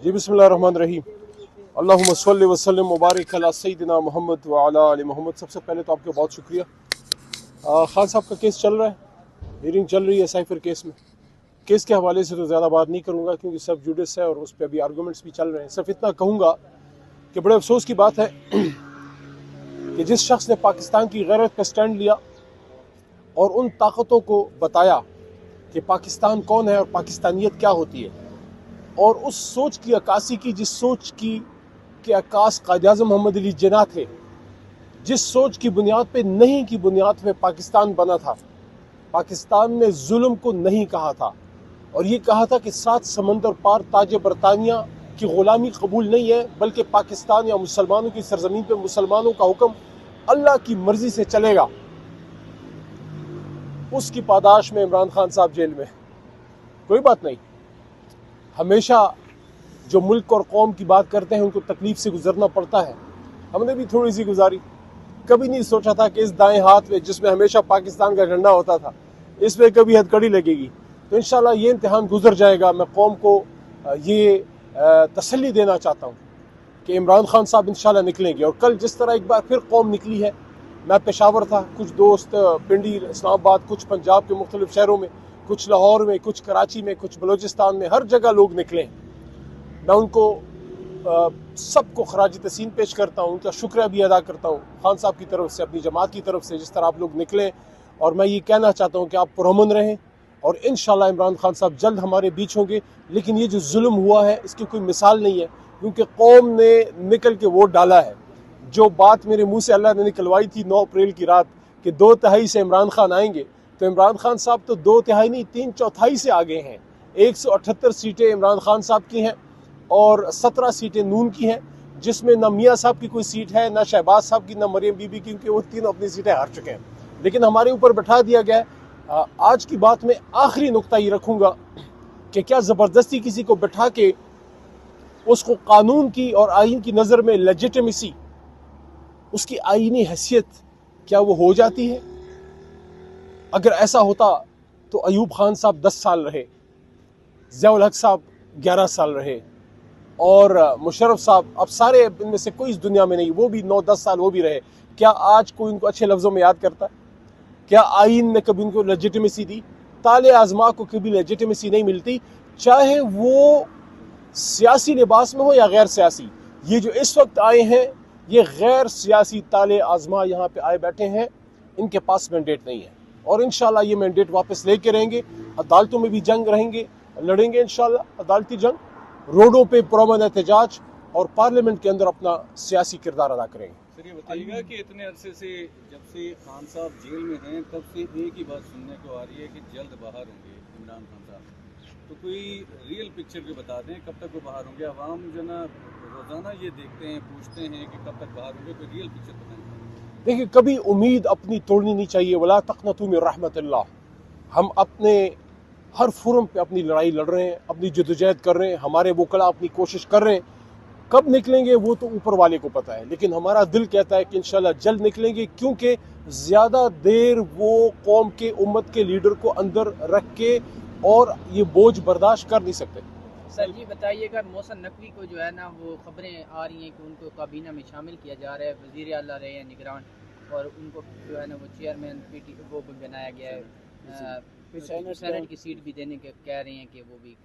जी बिस्मिल्लाहिर्रहमानिर्रहीम। अल्लाहुम्मा सल्लि व सल्लिम मुबारक अला सय्यिदिना मोहम्मद व अला आलि मोहम्मद। सबसे पहले तो आपका बहुत शुक्रिया। खान साहब का केस चल रहा है, हियरिंग चल रही है साइफर केस में। केस के हवाले से तो ज़्यादा बात नहीं करूँगा क्योंकि सब जुडिस है और उस पर अभी आर्गूमेंट्स भी चल रहे हैं। सिर्फ इतना कहूँगा कि बड़े अफसोस की बात है कि जिस शख्स ने पाकिस्तान की गैरत पर स्टैंड लिया और उन ताकतों को बताया कि पाकिस्तान कौन है और पाकिस्तानियत क्या होती है, और उस सोच की अक्कासी की जिस सोच की के अक्कास कायद-ए-आज़म मोहम्मद अली जिन्ना थे, जिस सोच की बुनियाद पे नहीं की बुनियाद पे पाकिस्तान बना था। पाकिस्तान ने जुल्म को नहीं कहा था और ये कहा था कि 7 समंदर पार ताज बरतानिया की ग़ुलामी कबूल नहीं है, बल्कि पाकिस्तान या मुसलमानों की सरजमीन पे मुसलमानों का हुक्म अल्लाह की मर्जी से चलेगा। उसकी पादाश में इमरान खान साहब जेल में। कोई बात नहीं, हमेशा जो मुल्क और कौम की बात करते हैं उनको तकलीफ से गुजरना पड़ता है। हमने भी थोड़ी सी गुजारी। कभी नहीं सोचा था कि इस दाएं हाथ में जिसमें हमेशा पाकिस्तान का झंडा होता था, इस पर कभी हथकड़ी लगेगी। तो इंशाल्लाह ये इम्तिहान गुजर जाएगा। मैं कौम को ये तसल्ली देना चाहता हूँ कि इमरान खान साहब इंशाल्लाह निकलेंगे। और कल जिस तरह एक बार फिर कौम निकली है, मैं पेशावर था, कुछ दोस्त पिंडी, इस्लामाबाद, कुछ पंजाब के मुख्तलिफ शहरों में, कुछ लाहौर में, कुछ कराची में, कुछ बलूचिस्तान में, हर जगह लोग निकले हैं। मैं उनको सबको खराज तहसीन पेश करता हूँ, उनका शुक्रिया भी अदा करता हूँ खान साहब की तरफ से, अपनी जमात की तरफ से, जिस तरह आप लोग निकले। और मैं ये कहना चाहता हूँ कि आप पुरअमन रहें और इंशाल्लाह इमरान खान साहब जल्द हमारे बीच होंगे। लेकिन ये जो जुल्म हुआ है इसकी कोई मिसाल नहीं है, क्योंकि कौम ने निकल के वोट डाला है। जो बात मेरे मुँह से अल्लाह ने निकलवाई थी 9 अप्रैल की रात कि 2/3 से इमरान खान आएंगे, तो इमरान खान साहब तो 2/3 नहीं 3/4 से आगे हैं। 178 सीटें इमरान खान साहब की हैं और 17 सीटें नून की हैं, जिसमें ना मियाँ साहब की कोई सीट है, ना शहबाज साहब की, ना मरियम बीबी की, क्योंकि वो तीनों अपनी सीटें हार चुके हैं। लेकिन हमारे ऊपर बैठा दिया गया है। आज की बात में आखिरी नुक्ता ये रखूँगा कि क्या ज़बरदस्ती किसी को बैठा के उसको कानून की और आइन की नज़र में लेजिटिमेसी, उसकी आइनी हैसियत क्या वो हो जाती है? अगर ऐसा होता तो अयूब खान साहब 10 साल रहे, ज़ियाउल हक साहब 11 साल रहे और मुशर्रफ साहब, अब सारे इनमें से कोई इस दुनिया में नहीं, वो भी 9-10 साल वो भी रहे। क्या आज कोई उनको अच्छे लफ्ज़ों में याद करता? क्या आइन ने कभी उनको लेजिटिमेसी दी? ताले आज़मा को कभी लेजिटिमेसी नहीं मिलती, चाहे वो सियासी लिबास में हो या गैर सियासी। ये जो इस वक्त आए हैं ये गैर सियासी ताले आज़मा यहाँ पे आए बैठे हैं, इनके पास मैंडेट नहीं है और इंशाल्लाह ये मैंडेट वापस लेके रहेंगे। अदालतों में भी जंग रहेंगे, लड़ेंगे इंशाल्लाह, अदालती जंग, रोडों पे पुरअमन एहतजाज और पार्लियामेंट के अंदर अपना सियासी किरदार अदा करेंगे। सर ये बताइएगा कि इतने अरसे से जब से खान साहब जेल में हैं तब से एक ही बात सुनने को आ रही है कि जल्द बाहर होंगे इमरान खान साहब, तो कोई रियल पिक्चर भी बता दें कब तक वो बाहर होंगे। आवाम जो ना रोज़ाना ये देखते हैं, पूछते हैं कि कब तक बाहर होंगे, कोई रियल पिक्चर बताएं। देखिए, कभी उम्मीद अपनी तोड़नी नहीं चाहिए। वला तक़नतू मिन रहमतिल्लाह। हम अपने हर फोरम पे अपनी लड़ाई लड़ रहे हैं, अपनी जदोजहद कर रहे हैं, हमारे वकला अपनी कोशिश कर रहे हैं। कब निकलेंगे वो तो ऊपर वाले को पता है, लेकिन हमारा दिल कहता है कि इंशाल्लाह जल्द निकलेंगे, क्योंकि ज़्यादा देर वो कौम के उम्मत के लीडर को अंदर रख के और ये बोझ बर्दाश्त कर नहीं सकते। सर जी बताइएगा, मोहसिन नकवी को जो है ना वो खबरें आ रही हैं कि उनको काबीना में शामिल किया जा रहा है, वज़ीर आला रहे हैं निगरान, और उनको जो है ना वो चेयरमैन पीटी वो भी बनाया गया है, सेनेट की सीट भी देने के कह रहे हैं कि वो भी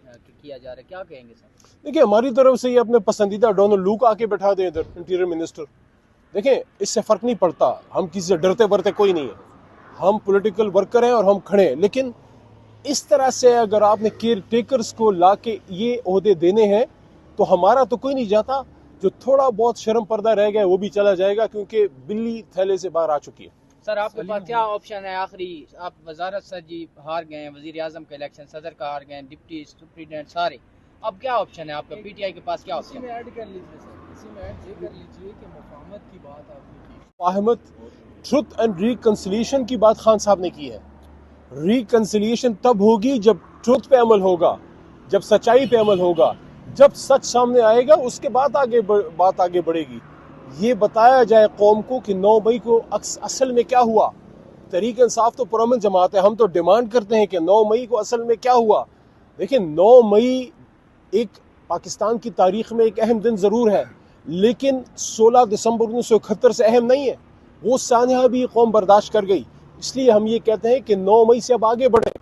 किया जा रहा है। क्या कहेंगे सर? देखिए, हमारी तरफ से ये अपने पसंदीदा डोनाल्ड लू को आके बैठा दें इधर, इंटीरियर मिनिस्टर। देखें, इससे फ़र्क नहीं पड़ता, हम किसी से डरते वरते कोई नहीं है, हम पॉलिटिकल वर्कर हैं और हम खड़े हैं। लेकिन इस तरह से अगर आपने केयर टेकर्स को ला के ये ओहदे देने हैं तो हमारा तो कोई नहीं जाता, जो थोड़ा बहुत शर्म पर्दा रह गया वो भी चला जाएगा, क्योंकि बिल्ली थैले से बाहर आ चुकी है। सर आपके पास क्या ऑप्शन है आखिरी? आप वजारत सर जी हार गए हैं, वजीर आजम का इलेक्शन, सदर का हार गए हैं, डिप्टी सुप्रीडेंट सारे, अब क्या ऑप्शन है आपका? पीटीआई के पास क्या ऑप्शन है? ऐड कर लीजिए सर, इसी में ऐड ये कर लीजिए कि मुफाहमत की बात आपने की, मुफाहमत, ट्रुथ एंड रिकंसिलिएशन की बात खान साहब ने की है। रिकंसिलिएशन तब होगी जब ट्रुथ पे अमल होगा, जब सच्चाई पे अमल होगा, जब सच सामने आएगा उसके बाद बात आगे बढ़ेगी। ये बताया जाए कौम को कि 9 मई को असल में क्या हुआ। तहरीक इंसाफ तो पुरअमन जमात है, हम तो डिमांड करते हैं कि 9 मई को असल में क्या हुआ। देखिए, 9 मई एक پاکستان کی تاریخ میں ایک اہم دن ضرور ہے، لیکن 16 دسمبر 1971 سے اہم نہیں ہے۔ وہ سانحہ بھی قوم برداشت کر گئی۔ اس لیے ہم یہ کہتے ہیں کہ 9 مئی سے اب آگے بڑھیں۔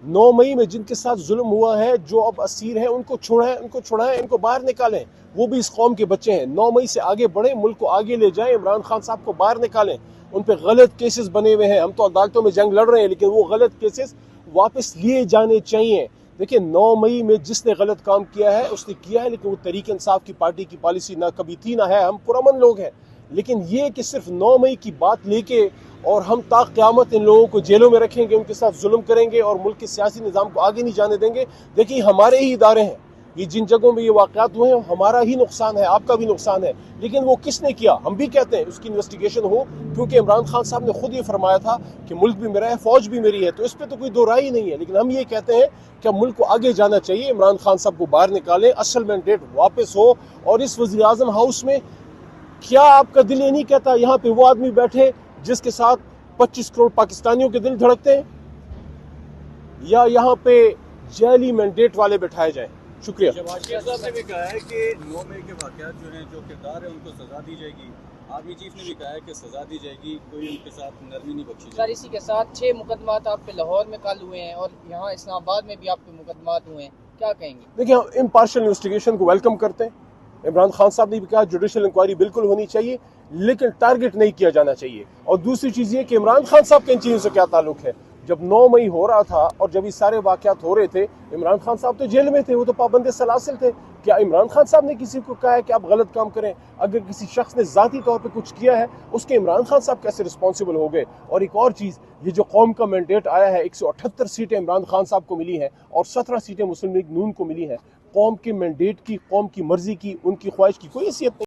9 مئی میں جن کے ساتھ ظلم ہوا ہے، جو اب اسیر ہیں، ان کو چھڑائیں، ان کو باہر نکالیں۔ وہ بھی اس قوم کے بچے ہیں۔ 9 مئی سے آگے بڑھیں، ملک کو آگے لے جائیں، عمران خان صاحب کو باہر نکالیں۔ ان پہ غلط کیسز بنے ہوئے ہیں، ہم تو عدالتوں میں جنگ لڑ رہے ہیں، لیکن وہ غلط کیسز واپس لیے جانے چاہیے۔ دیکھیں 9 مئی میں جس نے غلط کام کیا ہے اس نے کیا ہے، لیکن وہ تحریک انصاف کی پارٹی کی پالیسی نہ کبھی تھی نہ ہے، ہم پرامن لوگ ہیں۔ لیکن یہ کہ صرف 9 مئی کی بات لے کے اور ہم تا قیامت ان لوگوں کو جیلوں میں رکھیں گے، ان کے ساتھ ظلم کریں گے اور ملک کے سیاسی نظام کو آگے نہیں جانے دیں گے، دیکھیں ہمارے ہی ادارے ہیں، یہ جن جگہوں میں یہ واقعات ہوئے ہیں ہمارا ہی نقصان ہے، آپ کا بھی نقصان ہے، لیکن وہ کس نے کیا؟ ہم بھی کہتے ہیں اس کی انویسٹیگیشن ہو، کیونکہ عمران خان صاحب نے خود یہ فرمایا تھا کہ ملک بھی میرا ہے، فوج بھی میری ہے، تو اس پہ تو کوئی دو رائے ہی نہیں ہے۔ لیکن ہم یہ کہتے ہیں کہ ملک کو آگے جانا چاہیے، عمران خان صاحب کو باہر نکالیں، اصل مینڈیٹ واپس ہو، اور اس وزیر اعظم ہاؤس میں کیا آپ کا دل یہ نہیں کہتا یہاں پہ وہ آدمی بیٹھے جس کے ساتھ 25 کروڑ پاکستانیوں کے دل دھڑکتے ہیں، یا یہاں پہ جعلی مینڈیٹ والے بٹھائے جائیں؟ شکریہ۔ شہباز شریف صاحب نے بھی کہا ہے کہ 9 مئی کے واقعات جو ہیں، جو کردار ہیں، ان کو سزا دی جائے گی۔ آرمی چیف نے بھی کہا ہے کہ سزا دی جائے گی، کوئی ان کے ساتھ نرمی نہیں بخشی سر جائے گی۔ اسی کے ساتھ 6 مقدمات آپ پہ لاہور میں کل ہوئے ہیں اور یہاں اسلام آباد میں بھی آپ پہ مقدمات ہوئے ہیں، کیا کہیں گے؟ دیکھیں ہم امپارشل انویسٹیگیشن کو ویلکم کرتے ہیں۔ عمران خان صاحب نے بھی کہا جوڈیشل انکوائری بالکل ہونی چاہیے، لیکن ٹارگٹ نہیں کیا جانا چاہیے۔ اور دوسری چیز یہ کہ عمران خان صاحب کے ان چیزوں سے کیا تعلق ہے؟ جب 9 مئی ہو رہا تھا اور جب یہ سارے واقعات ہو رہے تھے، عمران خان صاحب تو جیل میں تھے، وہ تو پابند سلاسل تھے۔ کیا عمران خان صاحب نے کسی کو کہا ہے کہ آپ غلط کام کریں؟ اگر کسی شخص نے ذاتی طور پہ کچھ کیا ہے، اس کے عمران خان صاحب کیسے رسپانسبل ہو گئے؟ اور ایک اور چیز، یہ جو قوم کا مینڈیٹ آیا ہے، 178 سیٹیں عمران خان صاحب کو ملی ہیں اور 17 سیٹیں مسلم لیگ نون کو ملی ہیں۔ قوم کے مینڈیٹ کی، قوم کی مرضی کی، ان کی خواہش کی کوئی حیثیت نہیں۔